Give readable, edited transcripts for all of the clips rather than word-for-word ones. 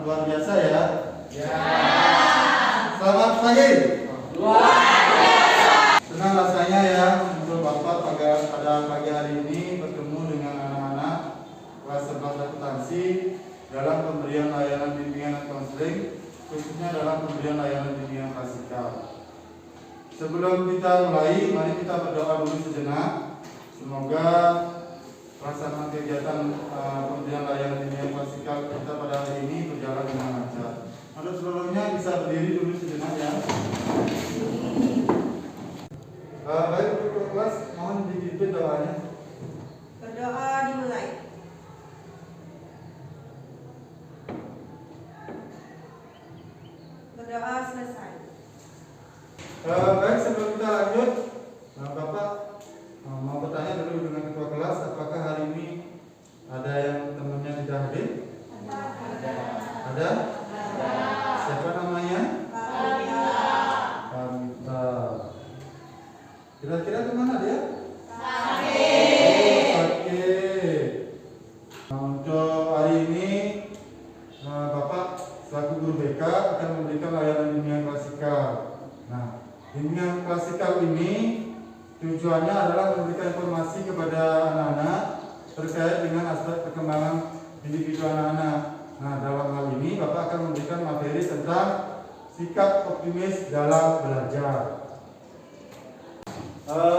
luar biasa ya. Ya. Selamat pagi. Luar biasa. Senang rasanya ya untuk Bapak pada pagi hari ini bertemu dengan anak-anak kelas 11 akuntansi dalam pemberian layanan bimbingan dan konseling, khususnya dalam pemberian layanan bimbingan klasikal. Sebelum kita mulai, mari kita berdoa dulu sejenak. Semoga pelaksanaan kegiatan pemberian layanan bimbingan klasikal kita pada hari ini berjalan dengan lancar. Untuk seluruhnya bisa berdiri dulu sejenak ya. Baik, untuk kelas mohon dipimpin doanya. Berdoa dimulai. Berdoa selesai. Baik, sebelum kita lanjut, Bapak mau bertanya dulu dengan ketua kelas, apakah hari ini ada yang temannya tidak hadir? Ada? Siapa namanya? Kamita. Kira-kira kemana dia? Sakit. Untuk hari ini Bapak selaku guru BK akan memberikan layanan bimbingan klasikal. Nah, bimbingan klasikal ini tujuannya adalah memberikan informasi kepada anak-anak terkait dengan aspek perkembangan individu anak-anak. Nah, dalam hal ini Bapak akan memberikan materi tentang sikap optimis dalam belajar.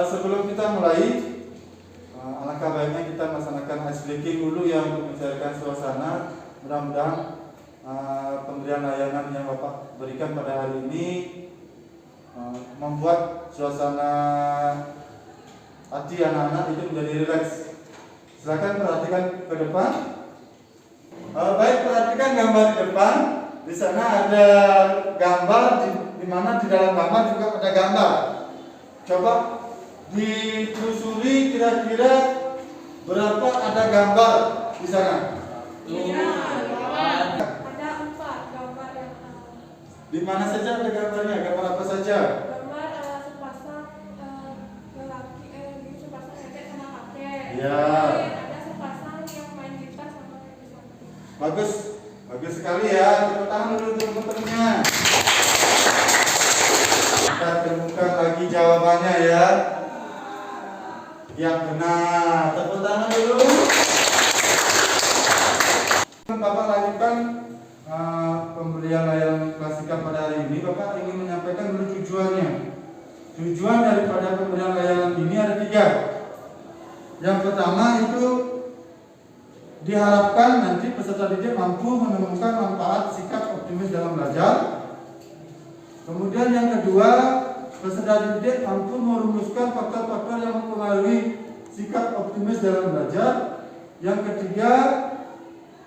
Sebelum kita mulai, alangkah baiknya kita melaksanakan ice breaking dulu ya untuk mencairkan suasana. Mudah-mudahan pemberian layanan yang Bapak berikan pada hari ini membuat suasana hati anak-anak itu menjadi rileks. Silakan perhatikan ke depan. Baik, perhatikan gambar di depan. Di sana ada gambar, di mana di dalam gambar juga ada gambar. Coba ditelusuri kira-kira berapa ada gambar di sana. Ada 4 gambar yang Di mana saja ada gambarnya? Gambar apa saja? gambar sepasang lelaki sepasang nenek sama kakek. Ya. Ada sepasang yang main gitar sama kakek samping. Bagus, bagus sekali ya. Tepuk tangan dulu untuk teman-temannya. Kita temukan lagi jawabannya ya. Yang benar. Tepuk tangan dulu. Bapak lanjutkan pemberian layanan klasikal pada hari ini. Bapak ingin menyampaikan dulu tujuannya. Tujuan daripada pemberian layanan ini ada 3. Yang pertama itu diharapkan nanti peserta didik mampu menemukan manfaat sikap optimis dalam belajar. Kemudian yang kedua, peserta didik mampu merumuskan faktor-faktor yang mempengaruhi sikap optimis dalam belajar. Yang ketiga,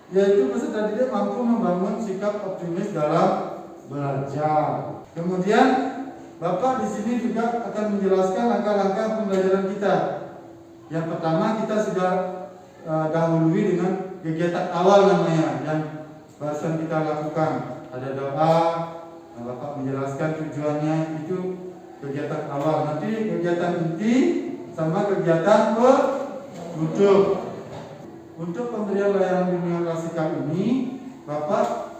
yaitu peserta didik mampu membangun sikap optimis dalam belajar. Kemudian Bapak di sini juga akan menjelaskan langkah-langkah pembelajaran kita. Yang pertama kita sudah dahului dengan kegiatan awal namanya yang barusan kita lakukan. Ada doa, Bapak menjelaskan tujuannya itu kegiatan awal. Nanti kegiatan inti sama kegiatan penutup. Untuk pemberian layanan bimbingan klasikal ini, Bapak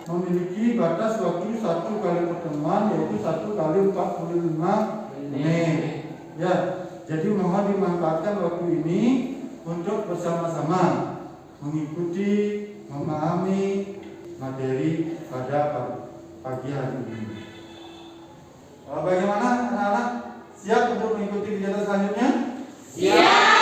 memiliki batas waktu 1 kali pertemuan, yaitu 1 kali 45 menit. Ya, jadi mohon dimanfaatkan waktu ini untuk bersama-sama mengikuti, memahami materi pada pagi hari ini. Bagaimana anak-anak? Siap untuk mengikuti kegiatan selanjutnya? Siap.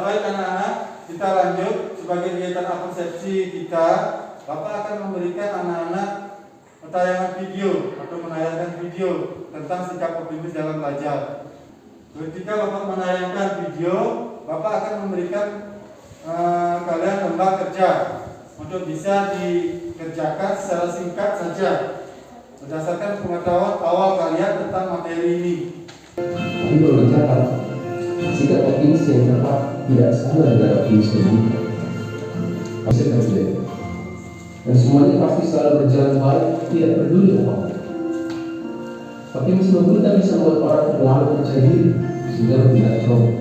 Baik anak-anak, kita lanjut sebagai kegiatan konsepsi kita. Bapak akan memberikan anak-anak tayangan video atau menayangkan video tentang sikap optimis dalam belajar. Ketika Bapak menayangkan video, Bapak akan memberikan kalian lembar kerja untuk bisa dikerjakan secara singkat saja berdasarkan pengetahuan awal kalian tentang materi ini. Tapi perlu dicatat, sikap optimis yang tepat tidak sama dengan optimis terbuka. Pasti terjadi. Dan semuanya pasti selalu berjalan baik, tidak peduli apapun. Optimisme buta bisa membuat orang terlalu percaya diri, sehingga tidak drop.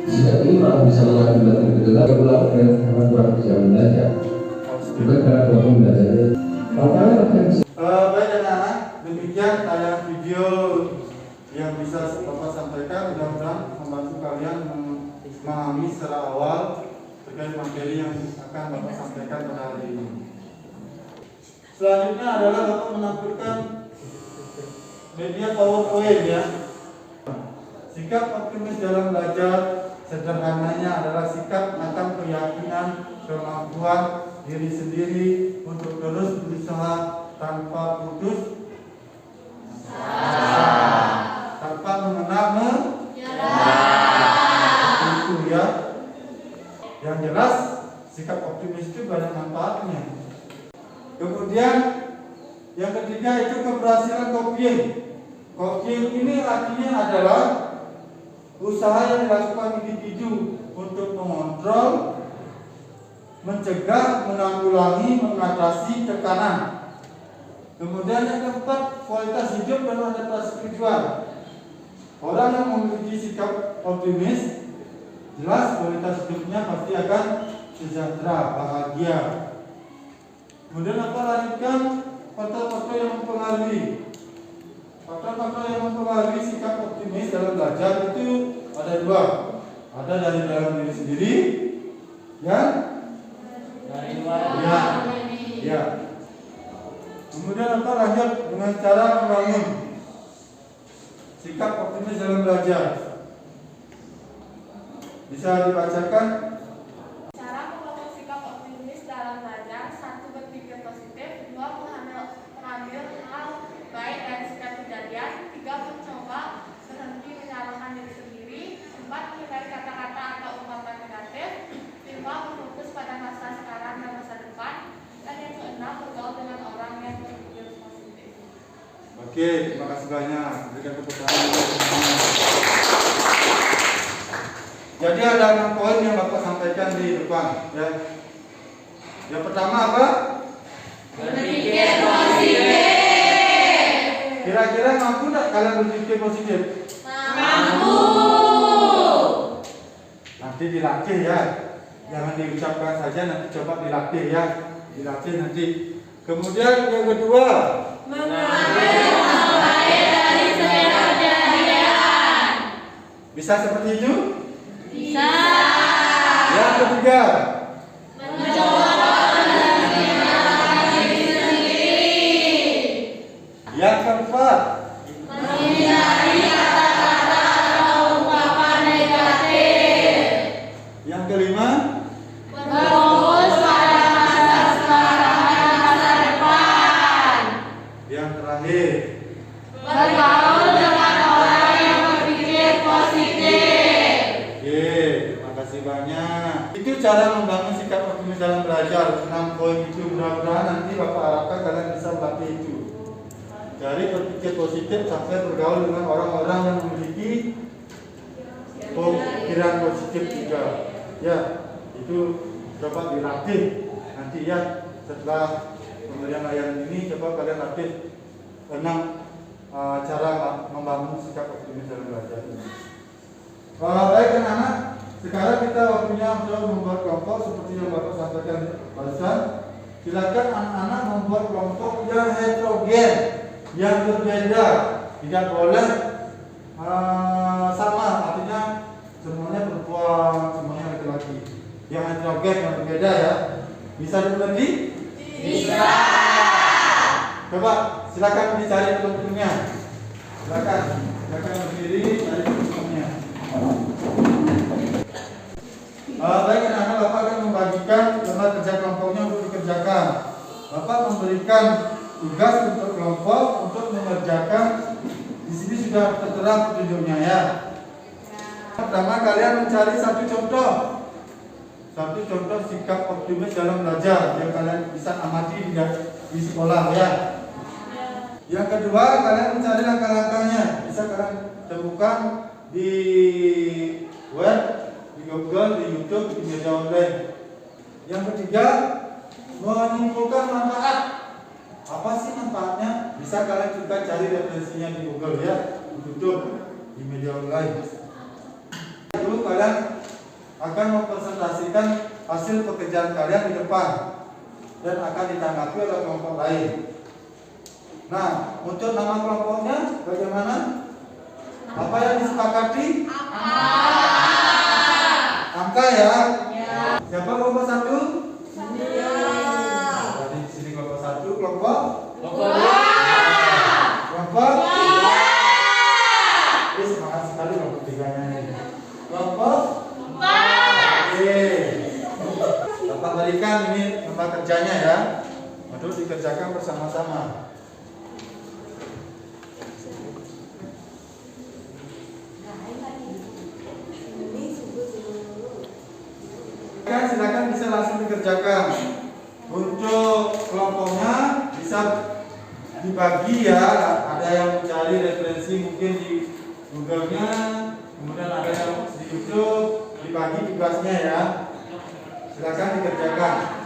Sikap ini malah bisa mengakibatkan kegagalan pulang karena kurang kesiapan belajar. Bukan karena kurang belajarnya. Tantangan akan bisa. Baik anak-anak, demikian tayang video yang bisa Bapak sampaikan. Mudah-mudahan membantu kalian memahami secara awal terkait materi yang akan Bapak sampaikan pada hari ini. Selanjutnya adalah Bapak menampilkan media PowerPoint ya. Sikap optimis dalam belajar sederhananya adalah sikap akan keyakinan, kemampuan diri sendiri untuk terus berusaha tanpa putus tanpa mengenal itu ya. Yang jelas sikap optimis itu banyak manfaatnya. Kemudian yang ketiga itu keberhasilan copying. Copying ini artinya adalah usaha yang dilakukan individu untuk mengontrol, mencegah, menanggulangi, mengatasi tekanan. Kemudian yang keempat, kualitas hidup dan adaptasi tujuan. Orang yang memiliki sikap optimis, jelas kualitas hidupnya pasti akan sejahtera, bahagia. Kemudian apa lanjutkan faktor-faktor yang mempengaruhi. Faktor-faktor yang mempengaruhi sikap optimis dalam belajar itu ada dua. Ada dari dalam diri sendiri, ya. Dari luar. Ya. Kemudian apa lanjut dengan cara membangun sikap optimis dalam belajar. Bisa dibacakan. Cara membangun sikap optimis dalam belajar: 1. Berpikir positif, 2. Mengambil hal baik dari setiap kejadian, 3. Mencoba berhenti menyalahkan diri sendiri, 4. Menghindari kata-kata atau ungkapan negatif, 5. Berfokus pada masa sekarang dan masa depan, dan yang ke-6 bergaul dengan orang yang berpikir positif. Oke, terima kasih banyak. Berikan tepuk tangan. Jadi ada 6 poin yang Bapak sampaikan di depan, ya. Yang pertama apa? Berpikir positif. Kira-kira mampu tidak kalian berpikir positif? Mampu. Nanti dilatih ya. Jangan diucapkan saja, nanti coba dilatih ya. Dilatih nanti. Kemudian yang kedua, Mengambil hal baik dari setiap kejadian. bisa seperti itu? Bisa. Yang ketiga, Mencoba berhenti menyalahkan diri sendiri. yang keempat, Menghindari kata-kata atau ungkapan negatif. yang kelima, Berfokus pada masa sekarang dan masa depan. yang terakhir. Bergaul dengan orang yang berpikir positif. Oke, terima kasih banyak. Itu cara membangun sikap optimis dalam belajar. 6 poin itu mudah-mudahan nanti Bapak harapkan kalian bisa melatih itu. Dari berpikir positif sampai bergaul dengan orang-orang yang memiliki pemikiran positif juga. Ya, itu coba dilatih nanti ya. Setelah pemberian layanan ini coba kalian latih 6 cara membangun sikap optimis dalam belajar ini. Baik anak-anak, sekarang kita waktunya untuk membuat kelompok seperti yang Bapak sampaikan barusan. Silakan anak-anak membuat kelompok yang heterogen, yang berbeda, tidak boleh sama, artinya semuanya perempuan, semuanya laki-laki. Yang heterogen, yang berbeda ya. Bisa dimengerti? Bisa. Coba silakan dicari kelompoknya. Silakan berdiri cari kelompoknya. Baik anak-anak, Bapak akan membagikan tempat kerja kelompoknya untuk dikerjakan. Bapak memberikan tugas untuk kelompok untuk mengerjakan. Di sini sudah tertera petunjuknya ya. Pertama kalian mencari satu contoh sikap optimis dalam belajar yang kalian bisa amati di sekolah ya. Yang kedua kalian mencari langkah-langkahnya, bisa kalian temukan di web, di Google, di YouTube, di media online. Yang ketiga, menyimpulkan manfaat. Apa sih manfaatnya? Bisa kalian juga cari referensinya di Google ya, di YouTube. di media online. Dulu kalian akan mempresentasikan hasil pekerjaan kalian di depan dan akan ditanggapi oleh kelompok lain. Nah, untuk nama kelompoknya bagaimana? Apa yang disepakati? Angka ya. Siapa kelompok 1? Tadi di sini kelompok 1, kelompok 2. Kelompok 3. Semangat sekali kelompok 3-nya ini. Kelompok 4. Oke. Bapak berikan ini tempat kerjanya ya. Untuk dikerjakan bersama-sama. Silakan bisa langsung dikerjakan. Untuk kelompoknya bisa dibagi ya. Ada yang mencari referensi mungkin di Google-nya, kemudian ada yang di YouTube, dibagi tugasnya ya. Silakan dikerjakan.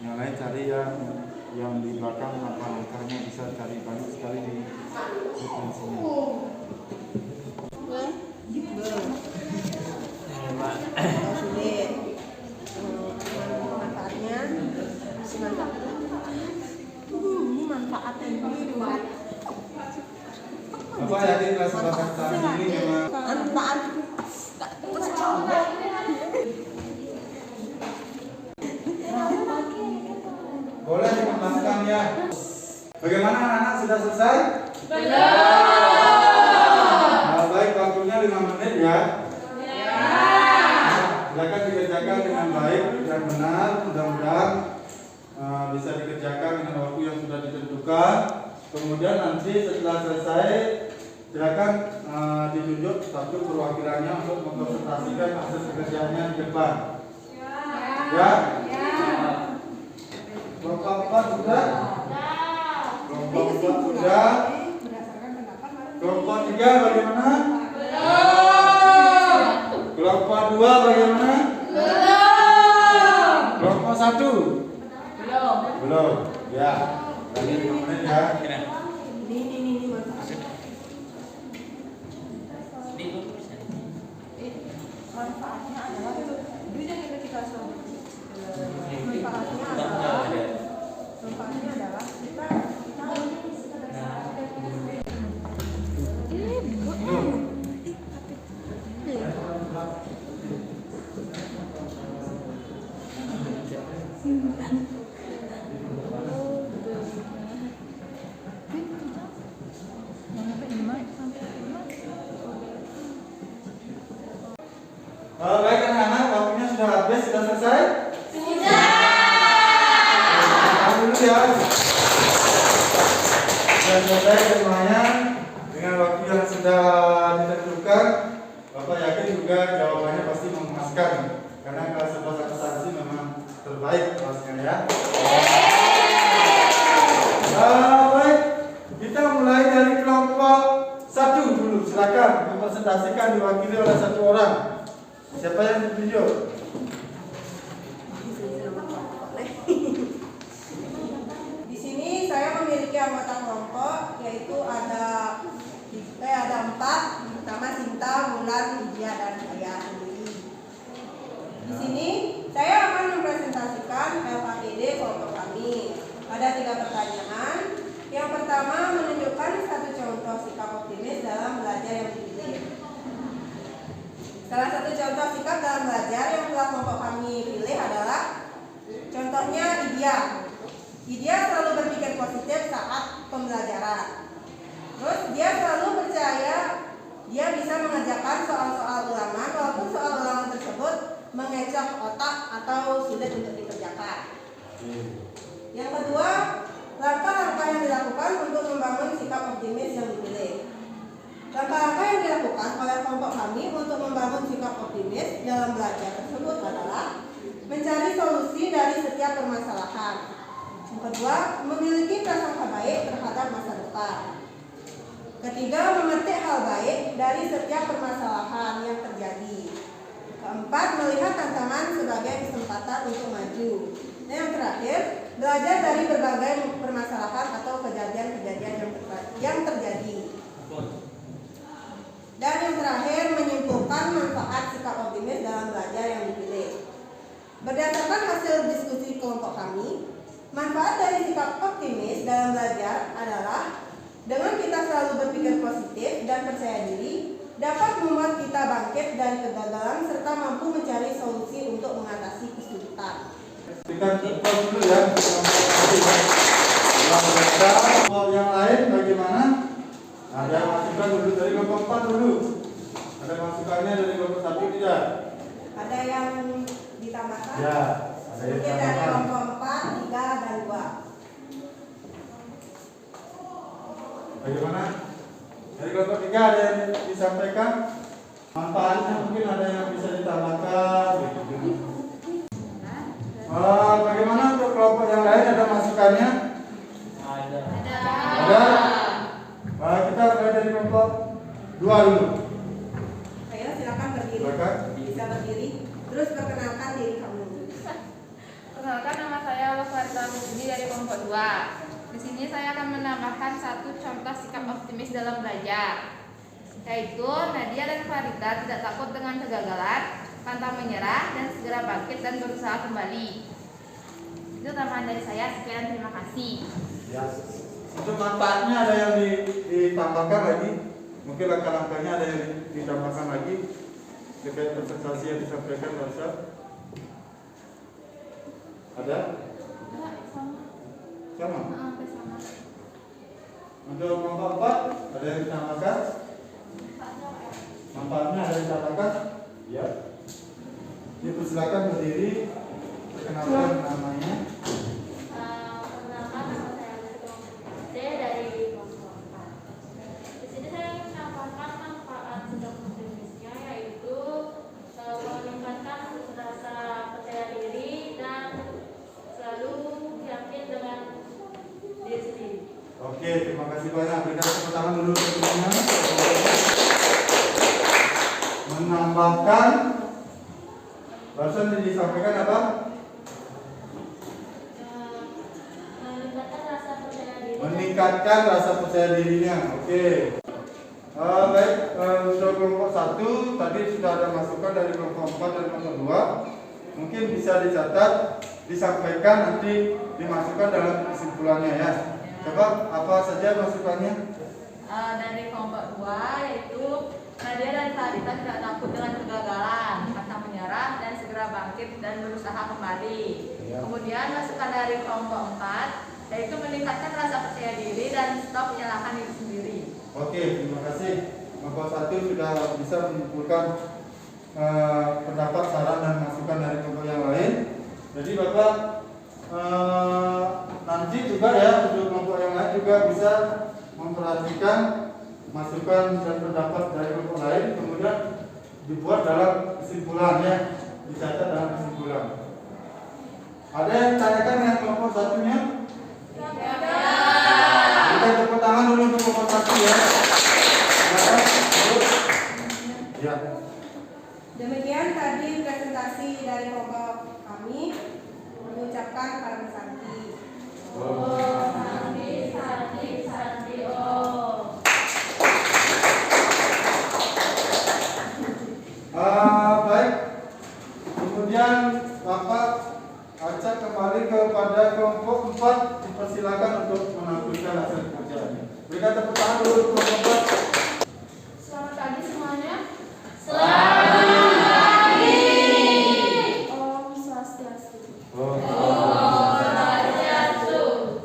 Yang lain cari yang di belakang langkah-langkahnya bisa cari banyak sekali di referensinya. Kalau sulit, manfaatnya, ini manfaatnya ini Bapak yakin kelas bakat tadi ini memang manfaat. boleh dikembangkan ya. Bagaimana anak-anak sudah selesai? Nah, baik, waktunya 5 menit ya. Silakan dikerjakan dengan baik dan benar. Mudah-mudahan bisa dikerjakan dengan waktu yang sudah ditentukan. Kemudian nanti setelah selesai, silakan ditunjuk satu perwakilannya untuk mempresentasikan hasil pekerjaannya di depan. Ya. Kelompok 4 sudah? Kelompok 4 sudah? Kelompok 3 bagaimana? Kelompok 2 bagaimana? Kelompok 1? Belum. Ya. Lagi 5 menit ya. Ini manfaatnya adalah kita Baik anak-anak, waktunya sudah habis, sudah selesai? Sudah. Dulu ya. Sudah selesai semuanya dengan waktu yang sudah ditentukan. Bapak yakin juga jawabannya pasti memuaskan karena kelas 11 akuntansi memang terbaik kelasnya ya. Baik, kita mulai dari kelompok 1 dulu. Silakan mempresentasikan diwakili oleh 1 orang. Siapa yang ditunjuk? Di sini saya memiliki anggota kelompok yaitu ada 4, pertama Sinta, Wulan, Lydia dan saya sendiri. Di sini saya akan mempresentasikan LKPD kelompok kami. Ada 3 pertanyaan. Yang pertama menunjukkan 1 contoh sikap optimis dalam belajar yang dipilih. Salah satu contoh sikap dalam belajar yang telah kelompok kami pilih adalah contohnya Lydia. Lydia selalu berpikir positif saat pembelajaran. Terus dia selalu percaya dia bisa mengerjakan soal-soal ulangan walaupun soal ulangan tersebut mengecoh otak atau sulit untuk dikerjakan. Yang kedua, langkah-langkah yang dilakukan untuk membangun sikap optimis yang dipilih. Langkah-langkah yang dilakukan oleh kelompok kami untuk membangun sikap optimis dalam belajar tersebut adalah mencari solusi dari setiap permasalahan. Yang kedua, memiliki prasangka baik terhadap masa depan. Ketiga, memetik hal baik dari setiap permasalahan yang terjadi. Keempat, melihat tantangan sebagai kesempatan untuk maju. Dan yang terakhir, belajar dari berbagai permasalahan atau kejadian-kejadian yang terjadi. Dan yang terakhir, menyimpulkan manfaat sikap optimis dalam belajar yang dipilih. Berdasarkan hasil diskusi kelompok kami, manfaat dari sikap optimis dalam belajar adalah dengan kita selalu berpikir positif dan percaya diri, dapat membuat kita bangkit dari kegagalan serta mampu mencari solusi untuk mengatasi kesulitan. Berikan contoh dulu ya. Kelompok yang lain bagaimana? Ada masukan dulu dari kelompok 4 dulu. Ada masukannya dari kelompok 1 tidak? Ada yang ditambahkan? Ya, ada yang Mungkin dari ditambahkan. kelompok 4, 3, dan 2. Bagaimana? Dari kelompok 3 ada yang disampaikan? Manfaatnya mungkin ada yang bisa ditambahkan. Bagaimana untuk kelompok yang lain ada masukannya? Ada. Kita mulai dari kelompok 2 dulu. Ayo silakan berdiri. Silakan. Bisa berdiri. Terus perkenalkan diri kamu. Perkenalkan, nama saya Lofarita Musni dari kelompok 2. Di sini saya akan menambahkan satu contoh sikap optimis dalam belajar, yaitu Nadia dan Farita tidak takut dengan kegagalan, pantang menyerah, dan segera bangkit dan berusaha kembali. Itu tambahan dari saya. Sekian, terima kasih. Ya. Untuk manfaatnya ada yang ditambahkan lagi. Mungkin langkah-langkahnya ada yang ditambahkan lagi terkait presentasi yang disampaikan barusan. Ada? Sama. Sama. Untuk kelompok 4 ada yang ditambahkan? Manfaatnya ada yang ditambahkan? Ya. Dipersilakan berdiri, perkenalkan namanya. Perkenalkan, nama saya C dari kelompok 4. Di sini saya ingin menambahkan manfaat sikap optimisnya, yaitu meningkatkan rasa percaya diri dan selalu yakin dengan diri sendiri. Oke, terima kasih banyak. Berikan tepuk tangan dulu semuanya. Menambahkan, barusan disampaikan apa? Meningkatkan rasa percaya diri. Meningkatkan rasa percaya dirinya. Oke. Baik, untuk kelompok 1 tadi sudah ada masukan dari kelompok 4 dan kelompok 2. Mungkin bisa dicatat, disampaikan, nanti dimasukkan dalam kesimpulannya ya. Coba apa saja masukannya? Dari kelompok 2, yaitu Nadia dan Farita tidak takut dengan kegagalan, pantang menyerah, dan segera bangkit dan berusaha kembali. Ya. Kemudian masukan dari kelompok 4, yaitu meningkatkan rasa percaya diri dan stop menyalahkan diri sendiri. Oke, terima kasih. Kelompok 1 sudah bisa menyimpulkan pendapat, saran, dan masukan dari kelompok yang lain. Jadi Bapak nanti juga ya untuk kelompok yang lain juga bisa memperhatikan masukan dan pendapat dari kelompok lain, kemudian dibuat dalam kesimpulannya, dicatat dalam kesimpulan. Ada yang ditanyakan dengan kelompok 1-nya? Kita tepuk tangan dulu untuk kelompok 1 ya. Silakan. Ya. Demikian tadi presentasi dari kelompok kami. Mengucapkan kalimat santi. Santi, oh. Baik. Kemudian Bapak ajak kembali kepada kelompok 4, dipersilakan untuk menampilkan hasil pekerjaannya. Berikan tepuk tangan dulu untuk kelompok 4. Selamat pagi semuanya. Om Swastiastu.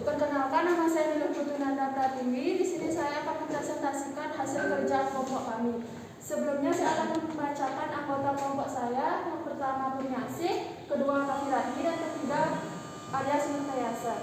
Perkenalkan, nama saya Niluh Putunanda Pratiwi. Di sini saya akan mempresentasikan hasil kerja kelompok kami. Sebelumnya saya akan membacakan anggota kelompok saya. Yang pertama Purnyasih, kedua Kafirati, dan ketiga Arya Sinutayasa.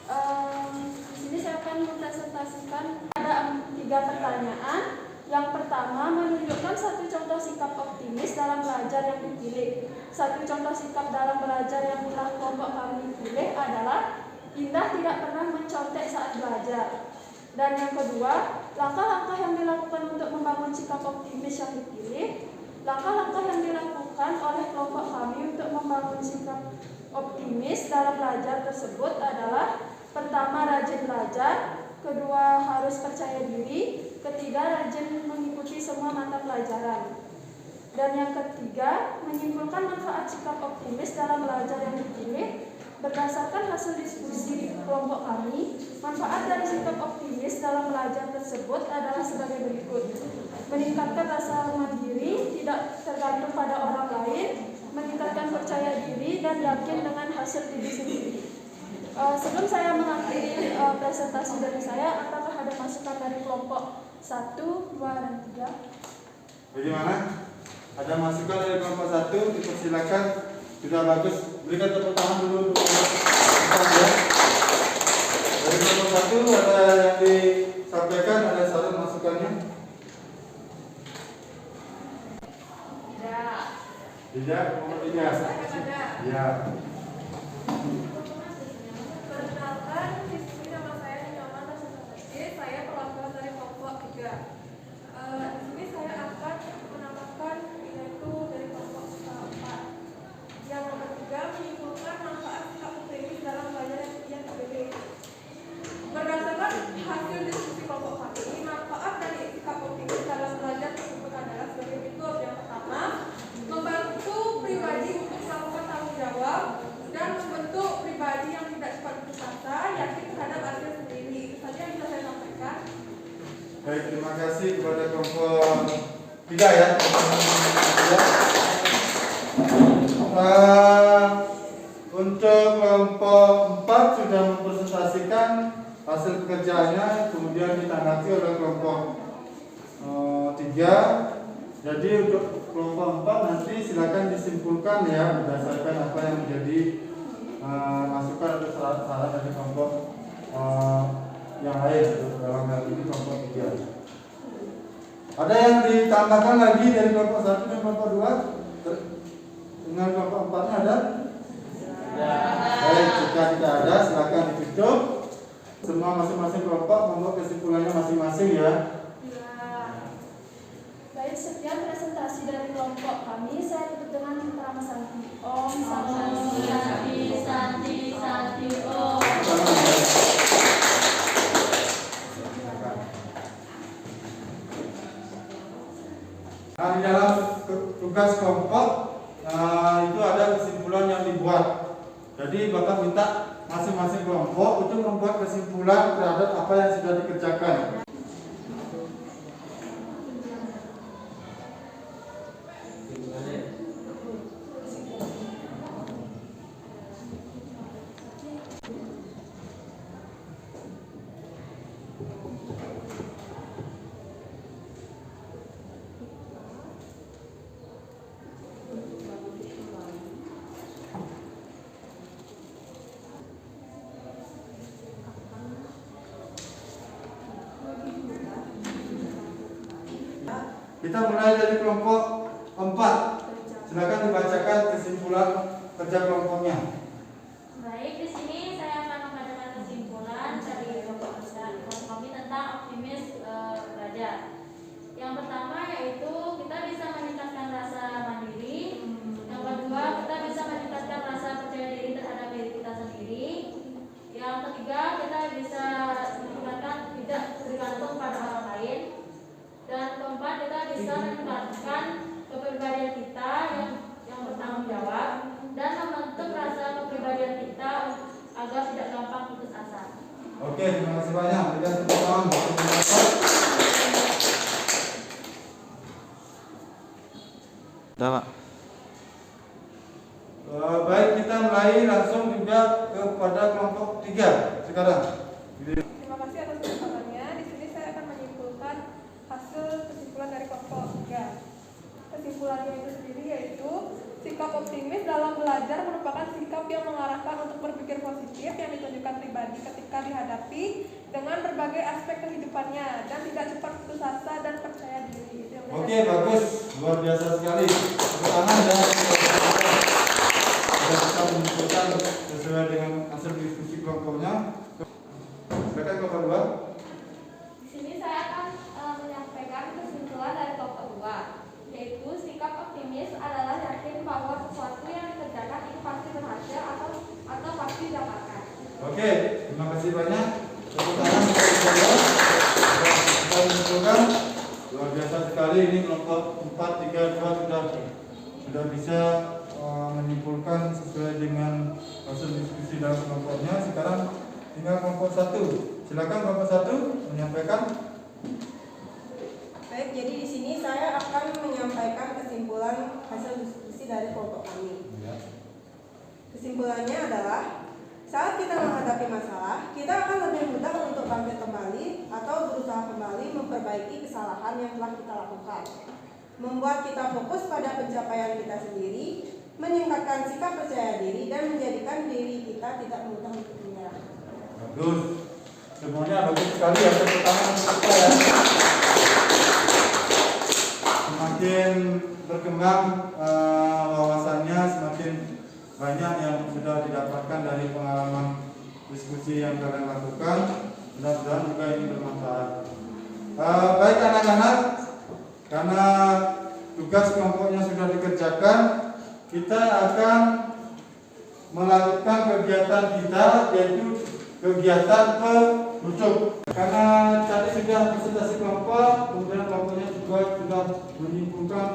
Di sini saya akan mempresentasikan ada 3 pertanyaan. Yang pertama, menunjukkan satu contoh sikap optimis dalam belajar yang dipilih. Satu contoh sikap dalam belajar yang telah kelompok kami pilih adalah Indah tidak pernah mencontek saat belajar. Dan yang kedua, langkah-langkah yang dilakukan untuk membangun sikap optimis yang dipilih. Langkah-langkah yang dilakukan oleh kelompok kami untuk membangun sikap optimis dalam belajar tersebut adalah: pertama, rajin belajar; kedua, harus percaya diri; ketiga, rajin mengikuti semua mata pelajaran. Dan yang ketiga, menyimpulkan manfaat sikap optimis dalam belajar yang dipilih. Berdasarkan hasil diskusi kelompok kami, manfaat dari sikap optimis dalam belajar tersebut adalah sebagai berikut: meningkatkan rasa mandiri, tidak tergantung pada orang lain; meningkatkan percaya diri dan yakin dengan hasil diri sendiri. Sebelum saya mengakhiri presentasi dari saya, apakah ada masukan dari kelompok 1, 2, dan 3? Bagaimana? Ada masukan dari kelompok 1? Dipersilakan. Sudah bagus. Berikan tepuk tangan dulu untuk kelompok ya. Dari kelompok 1 ada yang disampaikan, ada saran masukannya? Tidak. Kelompok 3. Ya. Perkenalkan, di sini nama saya Nyoman Rasulullah. Saya perwakilan dari kelompok 3. Di sini saya akan menambahkan yaitu dari kelompok 4. Yang nomor 3, menyimpulkan manfaat sikap optimis dalam belajar yang dipilih. Berdasarkan hasil diskusi kelompok kami, manfaat dari sikap optimis dalam belajar tersebut adalah sebagai berikut. Yang pertama, membantu pribadi untuk melakukan tanggung jawab dan membentuk pribadi yang tidak cepat putus asa, yakin terhadap hasil sendiri. Itu saja yang bisa saya sampaikan. Baik, terima kasih kepada kelompok 3 ya. Untuk kelompok 4 sudah mempresentasikan hasil pekerjaannya, kemudian ditanggapi oleh kelompok 3. Jadi untuk kelompok 4 nanti silakan disimpulkan ya berdasarkan apa yang menjadi masukan atau saran dari kelompok yang lain dalam hal ini kelompok 3. Ada yang ditambahkan lagi dari kelompok 1 dan kelompok 2? Dengan kelompok 4-nya ada? Ya. Baik, jika tidak ada silakan ditutup. Semua masing-masing kelompok membuat kesimpulannya masing-masing ya. Baik, sekian presentasi dari kelompok kami. Saya tutup dengan Rama Santi. Om Santi, Santi, Santi, Om. Nah, di dalam tugas kelompok itu ada kesimpulan yang dibuat. Jadi Bapak minta masing-masing kelompok untuk membuat kesimpulan terhadap apa yang sudah dikerjakan. Kita mulai dari kelompok 4. Silakan dibacakan kesimpulan kerja kelompoknya. Baik, di sini saya akan mengadakan kesimpulan dari kelompok kami tentang optimis belajar. Yang pertama yaitu kita bisa meningkatkan rasa mandiri. Yang kedua, kita bisa meningkatkan rasa percaya diri terhadap diri kita sendiri. Yang ketiga, kita bisa meningkatkan tidak bergantung pada orang lain. Dan keempat, kita bisa meningkatkan kepribadian kita yang bertanggung jawab dan membentuk rasa kepribadian kita agar tidak gampang putus asa. Oke, terima kasih banyak. Berikan tepuk tangan. Baik, kita mulai langsung juga kepada kelompok 3 sekarang. Terima kasih atas kesempatannya. Di sini saya akan menyimpulkan hasil kesimpulan dari kelompok 3. Kesimpulannya itu sendiri yaitu sikap optimis dalam belajar merupakan sikap sikap yang mengarahkan untuk berpikir positif yang ditunjukkan pribadi ketika dihadapi dengan berbagai aspek kehidupannya dan tidak cepat putus asa dan percaya diri. Oke, bagus, luar biasa sekali. Tepuk tangan dan sudah bisa menunjukkan sesuai dengan hasil diskusi kelompoknya. Silakan kelompok 2. Di sini saya akan menyampaikan kesimpulan dari kelompok 2, yaitu sikap optimis adalah yakin bahwa sesuatu yang dikerjakan itu pasti berhasil atau pasti didapatkan. Oke, terima kasih banyak. Tepuk tangan untuk saya. Kita menunjukkan luar biasa sekali. Ini kelompok 4, 3, 2 sudah bisa menyimpulkan sesuai dengan hasil diskusi dalam kelompoknya. Sekarang tinggal kelompok 1. Silakan kelompok 1 menyampaikan. Baik, jadi di sini saya akan menyampaikan kesimpulan hasil diskusi dari kelompok kami. Kesimpulannya adalah saat kita menghadapi masalah, kita akan lebih mudah untuk bangkit kembali atau berusaha kembali memperbaiki kesalahan yang telah kita lakukan. Membuat kita fokus pada pencapaian kita sendiri, meningkatkan sikap percaya diri dan menjadikan diri kita tidak mudah untuk menyerah. Bagus. Semuanya bagus sekali ya. Tepuk tangan untuk kita ya. Semakin berkembang wawasannya, semakin banyak yang sudah didapatkan dari pengalaman diskusi yang kalian lakukan. Mudah-mudahan juga ini bermanfaat. Baik anak-anak, karena tugas kelompoknya sudah dikerjakan, kita akan melakukan kegiatan kita, yaitu kegiatan perujuk. Karena tadi sudah presentasi kelompok, kemudian kelompoknya juga sudah menyimpulkan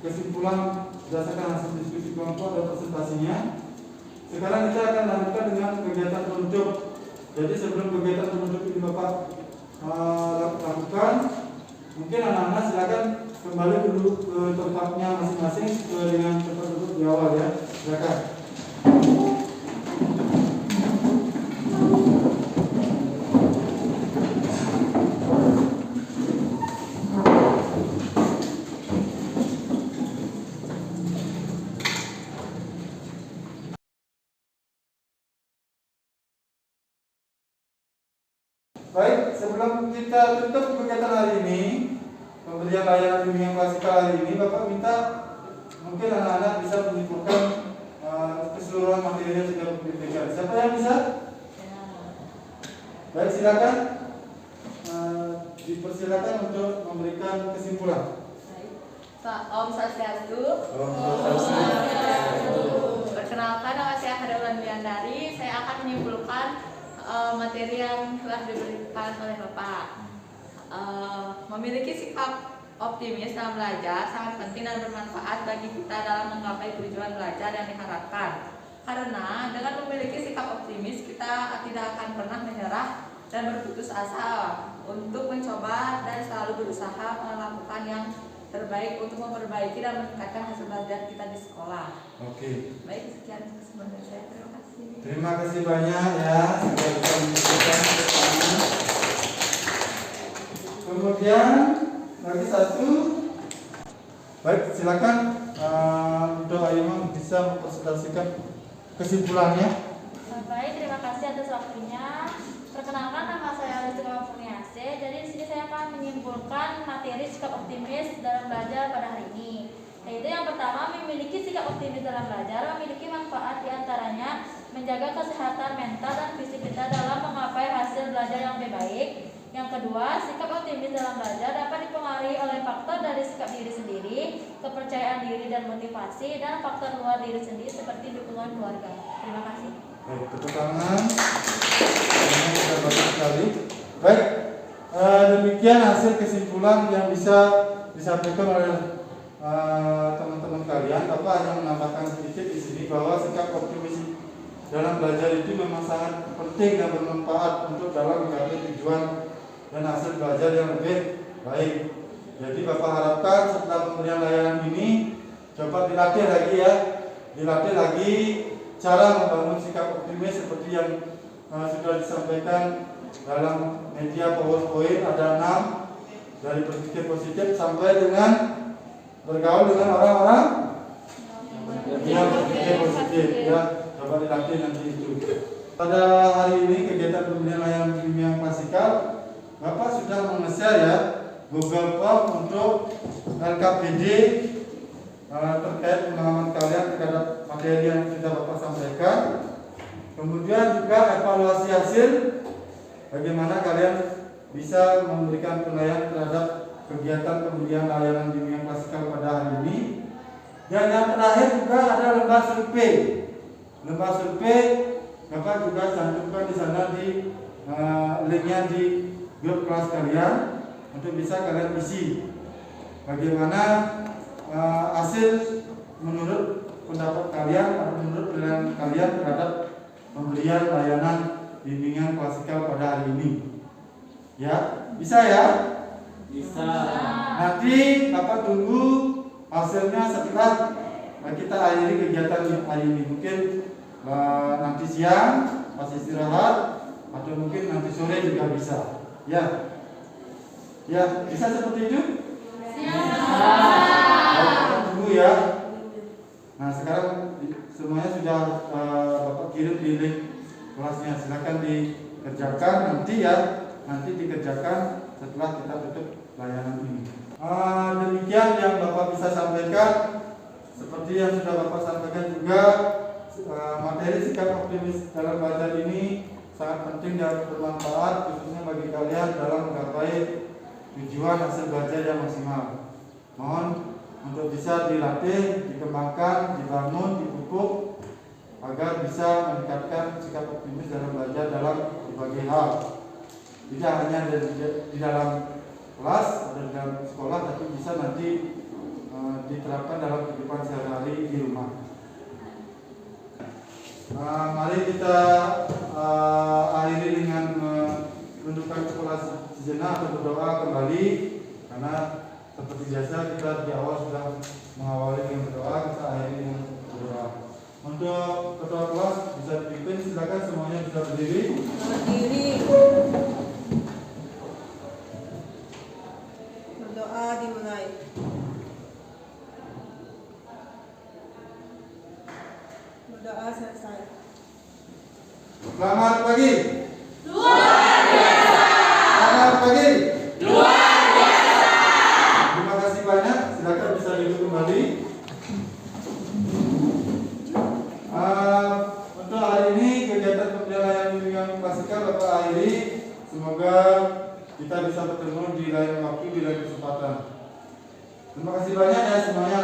kesimpulan berdasarkan hasil diskusi kelompok dan presentasinya. Sekarang kita akan lanjutkan dengan kegiatan perujuk. Jadi sebelum kegiatan perujuk ini Bapak lakukan, mungkin anak-anak silakan kembali dulu ke tempatnya masing-masing sesuai dengan tempat duduk di awal ya. Silakan. Baik, sebelum kita tutup kegiatan hari ini, pemberian layanan bimbingan klasikal hari ini, Bapak minta mungkin anak-anak bisa menyimpulkan keseluruhan materi yang sudah diberikan. Siapa yang bisa? Baik, silakan. Dipersilakan untuk memberikan kesimpulan. Om Swastiastu. Om Swastiastu. Perkenalkan, nama saya Hadawan Liandari. Saya akan menyimpulkan materi yang telah diberikan oleh Bapak. Memiliki sikap optimis dalam belajar sangat penting dan bermanfaat bagi kita dalam menggapai tujuan belajar yang diharapkan. Karena dengan memiliki sikap optimis, kita tidak akan pernah menyerah dan berputus asa untuk mencoba dan selalu berusaha melakukan yang terbaik untuk memperbaiki dan meningkatkan hasil belajar kita di sekolah. Oke. Baik, sekian kesempatan saya. Terima kasih. Terima kasih banyak ya sudah bisa menunjukkan pertanyaan. Kemudian lagi satu. Baik, silakan untuk Ayman bisa mempresentasikan kesimpulannya. Baik, terima kasih atas waktunya. Perkenalkan, nama saya Rizka Funiase. Jadi di sini saya akan menyimpulkan materi sikap optimis dalam belajar pada hari ini. Yaitu yang pertama, memiliki sikap optimis dalam belajar memiliki manfaat diantaranya menjaga kesehatan mental dan fisik kita dalam menggapai hasil belajar yang lebih baik. Yang kedua, sikap optimis dalam belajar dapat dipengaruhi oleh faktor dari sikap diri sendiri, kepercayaan diri dan motivasi, dan faktor luar diri sendiri seperti dukungan keluarga. Terima kasih. Baik, tepuk tangan. Ini sudah bagus sekali. Baik, demikian hasil kesimpulan yang bisa disampaikan oleh teman-teman kalian. Bapak hanya menambahkan sedikit di sini bahwa sikap optimis dalam belajar itu memang sangat penting dan bermanfaat untuk dalam menggapai tujuan dan hasil belajar yang lebih baik. Jadi Bapak harapkan setelah pemberian layanan ini coba dilatih lagi ya, dilatih lagi cara membangun sikap optimis seperti yang sudah disampaikan dalam media PowerPoint. Ada 6 dari berpikir positif sampai dengan bergaul dengan orang-orang yang berpikir positif ya. coba dilatih nanti itu. Pada hari ini kegiatan pemberian layanan bimbingan klasikal, Bapak sudah meng-share ya Google Form untuk LKPD terkait pengalaman kalian terhadap materi yang sudah Bapak sampaikan. Kemudian juga evaluasi hasil, bagaimana kalian bisa memberikan penilaian terhadap kegiatan pemberian layanan bimbingan klasikal pada hari ini. Dan yang terakhir juga ada lembar survei. Lembar survei Bapak juga cantumkan di sana di linknya di grup kelas kalian untuk bisa kalian isi. Bagaimana hasil menurut pendapat kalian atau menurut penilaian kalian terhadap pemberian layanan bimbingan klasikal pada hari ini. Ya, bisa ya? Bisa. Nanti Bapak tunggu hasilnya setelah kita akhiri kegiatan hari ini. Mungkin nanti siang pas istirahat atau mungkin nanti sore juga bisa. Ya. Ya, bisa seperti itu? Kita tunggu ya. Nah, sekarang semuanya sudah Bapak kirim di link kelasnya. Silakan dikerjakan nanti ya. Nanti dikerjakan setelah kita tutup layanan ini. Demikian yang Bapak bisa sampaikan. Seperti yang sudah Bapak sampaikan juga, materi sikap optimis dalam belajar ini sangat penting dan bermanfaat khususnya bagi kalian dalam menggapai tujuan hasil belajar yang maksimal. Mohon untuk bisa dilatih, dikembangkan, dibangun, dipupuk agar bisa meningkatkan sikap optimis dalam belajar dalam berbagai hal. Tidak hanya di dalam kelas atau di dalam sekolah, tapi bisa nanti diterapkan dalam kehidupan sehari-hari di rumah. Mari kita akhiri dengan menundukkan kepala sejenak atau berdoa kembali, karena seperti biasa kita di awal sudah mengawali dengan berdoa, kita akhiri dengan berdoa. Untuk ketua kelas bisa dipimpin, silakan semuanya bisa berdiri. Berdiri. Berdoa dimulai. Berdoa selesai. Selamat pagi. Luar biasa. Selamat pagi. Luar biasa. Terima kasih banyak. Silakan bisa duduk kembali. Untuk hari ini kegiatan pemberian layanan bimbingan klasikal Bapak akhiri. Semoga kita bisa bertemu di lain waktu, di lain kesempatan. Terima kasih banyak ya semuanya.